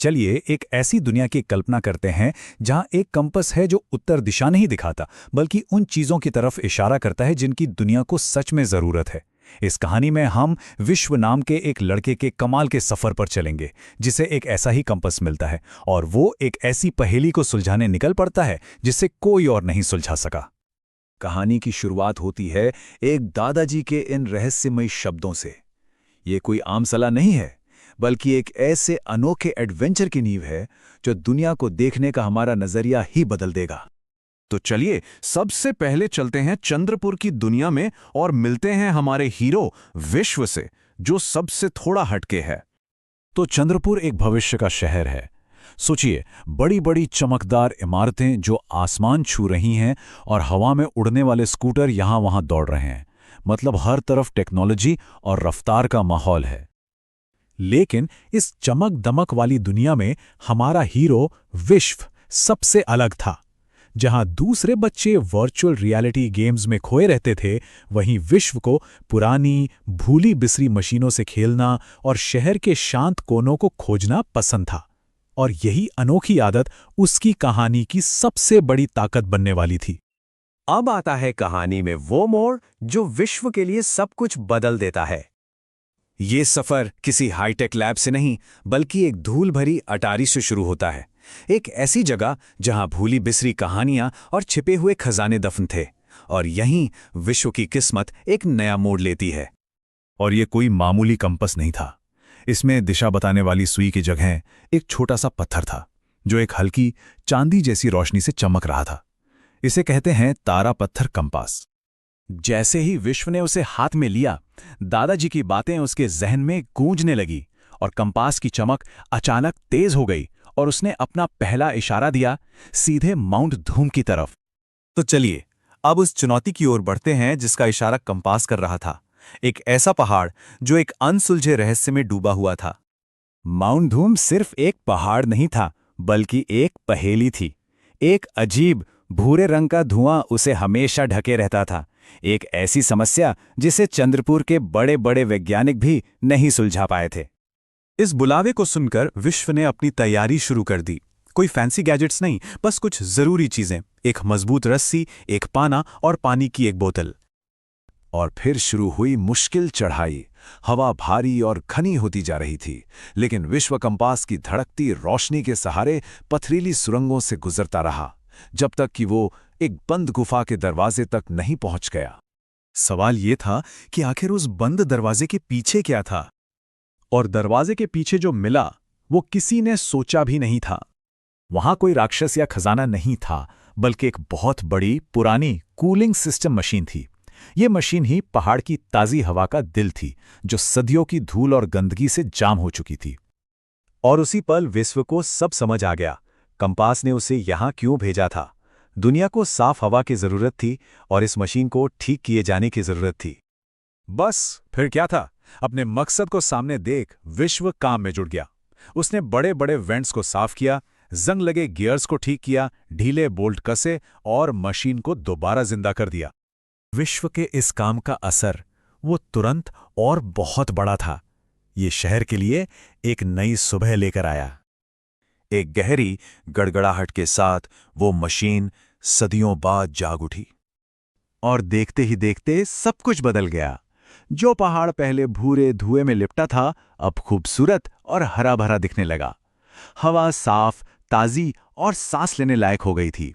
चलिए एक ऐसी दुनिया की कल्पना करते हैं जहां एक कंपास है जो उत्तर दिशा नहीं दिखाता, बल्कि उन चीजों की तरफ इशारा करता है जिनकी दुनिया को सच में जरूरत है। इस कहानी में हम विश्व नाम के एक लड़के के कमाल के सफर पर चलेंगे, जिसे एक ऐसा ही कंपास मिलता है और वो एक ऐसी पहेली को सुलझाने निकल पड़ता है जिसे कोई और नहीं सुलझा सका। कहानी की शुरुआत होती है एक दादाजी के इन रहस्यमयी शब्दों से। ये कोई आम सलाह नहीं है, बल्कि एक ऐसे अनोखे एडवेंचर की नींव है जो दुनिया को देखने का हमारा नजरिया ही बदल देगा। तो चलिए सबसे पहले चलते हैं चंद्रपुर की दुनिया में और मिलते हैं हमारे हीरो विश्व से, जो सबसे थोड़ा हटके है। तो चंद्रपुर एक भविष्य का शहर है। सोचिए, बड़ी बड़ी चमकदार इमारतें जो आसमान छू रही हैं और हवा में उड़ने वाले स्कूटर यहां वहां दौड़ रहे हैं। मतलब हर तरफ टेक्नोलॉजी और रफ्तार का माहौल है। लेकिन इस चमक दमक वाली दुनिया में हमारा हीरो विश्व सबसे अलग था। जहां दूसरे बच्चे वर्चुअल रियलिटी गेम्स में खोए रहते थे, वहीं विश्व को पुरानी भूली बिसरी मशीनों से खेलना और शहर के शांत कोनों को खोजना पसंद था। और यही अनोखी आदत उसकी कहानी की सबसे बड़ी ताकत बनने वाली थी। अब आता है कहानी में वो मोड़ जो विश्व के लिए सब कुछ बदल देता है। ये सफर किसी हाईटेक लैब से नहीं, बल्कि एक धूल भरी अटारी से शुरू होता है। एक ऐसी जगह जहां भूली बिसरी कहानियां और छिपे हुए खजाने दफन थे, और यहीं विश्व की किस्मत एक नया मोड़ लेती है। और ये कोई मामूली कंपास नहीं था। इसमें दिशा बताने वाली सुई की जगह एक छोटा सा पत्थर था, जो एक हल्की चांदी जैसी रोशनी से चमक रहा था। इसे कहते हैं तारा पत्थर कंपास। जैसे ही विश्व ने उसे हाथ में लिया, दादाजी की बातें उसके जहन में गूंजने लगी और कंपास की चमक अचानक तेज हो गई और उसने अपना पहला इशारा दिया, सीधे माउंट धूम की तरफ। तो चलिए अब उस चुनौती की ओर बढ़ते हैं जिसका इशारा कंपास कर रहा था। एक ऐसा पहाड़ जो एक अनसुलझे रहस्य में डूबा हुआ था। माउंट धूम सिर्फ एक पहाड़ नहीं था, बल्कि एक पहेली थी। एक अजीब भूरे रंग का धुआं उसे हमेशा ढके रहता था। एक ऐसी समस्या जिसे चंद्रपुर के बड़े बड़े वैज्ञानिक भी नहीं सुलझा पाए थे। इस बुलावे को सुनकर विश्व ने अपनी तैयारी शुरू कर दी। कोई फैंसी गैजेट्स नहीं, बस कुछ जरूरी चीजें, एक मजबूत रस्सी, एक पाना और पानी की एक बोतल। और फिर शुरू हुई मुश्किल चढ़ाई। हवा भारी और घनी होती जा रही थी, लेकिन विश्व कंपास की धड़कती रोशनी के सहारे पथरीली सुरंगों से गुजरता रहा, जब तक कि वो एक बंद गुफा के दरवाजे तक नहीं पहुंच गया। सवाल ये था कि आखिर उस बंद दरवाजे के पीछे क्या था? और दरवाजे के पीछे जो मिला वो किसी ने सोचा भी नहीं था। वहां कोई राक्षस या खजाना नहीं था, बल्कि एक बहुत बड़ी पुरानी कूलिंग सिस्टम मशीन थी। ये मशीन ही पहाड़ की ताजी हवा का दिल थी, जो सदियों की धूल और गंदगी से जाम हो चुकी थी। और उसी पल विश्व को सब समझ आ गया। कंपास ने उसे यहां क्यों भेजा था। दुनिया को साफ हवा की जरूरत थी और इस मशीन को ठीक किए जाने की जरूरत थी। बस फिर क्या था, अपने मकसद को सामने देख विश्व काम में जुट गया। उसने बड़े बड़े वेंट्स को साफ किया, जंग लगे गियर्स को ठीक किया, ढीले बोल्ट कसे और मशीन को दोबारा जिंदा कर दिया। विश्व के इस काम का असर वो तुरंत और बहुत बड़ा था। ये शहर के लिए एक नई सुबह लेकर आया। एक गहरी गड़गड़ाहट के साथ वो मशीन सदियों बाद जाग उठी। और देखते ही देखते सब कुछ बदल गया। जो पहाड़ पहले भूरे धुएं में लिपटा था, अब खूबसूरत और हरा भरा दिखने लगा। हवा साफ, ताजी और सांस लेने लायक हो गई थी।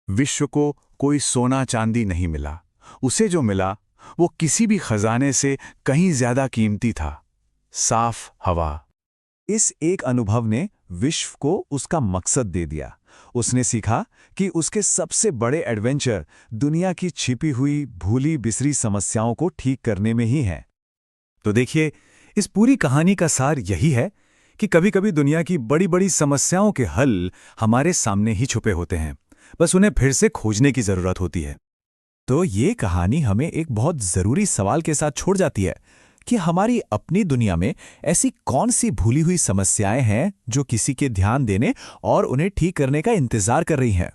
विश्व को कोई सोना चांदी नहीं मिला। उसे जो मिला वो किसी भी खजाने से कहीं ज्यादा कीमती था, साफ हवा। इस एक अनुभव ने विश्व को उसका मकसद दे दिया। उसने सीखा कि उसके सबसे बड़े एडवेंचर दुनिया की छिपी हुई भूली बिसरी समस्याओं को ठीक करने में ही हैं। तो देखिए, इस पूरी कहानी का सार यही है कि कभी-कभी दुनिया की बड़ी बड़ी समस्याओं के हल हमारे सामने ही छुपे होते हैं, बस उन्हें फिर से खोजने की जरूरत होती है। तो ये कहानी हमें एक बहुत जरूरी सवाल के साथ छोड़ जाती है कि हमारी अपनी दुनिया में ऐसी कौन सी भूली हुई समस्याएं हैं जो किसी के ध्यान देने और उन्हें ठीक करने का इंतजार कर रही हैं।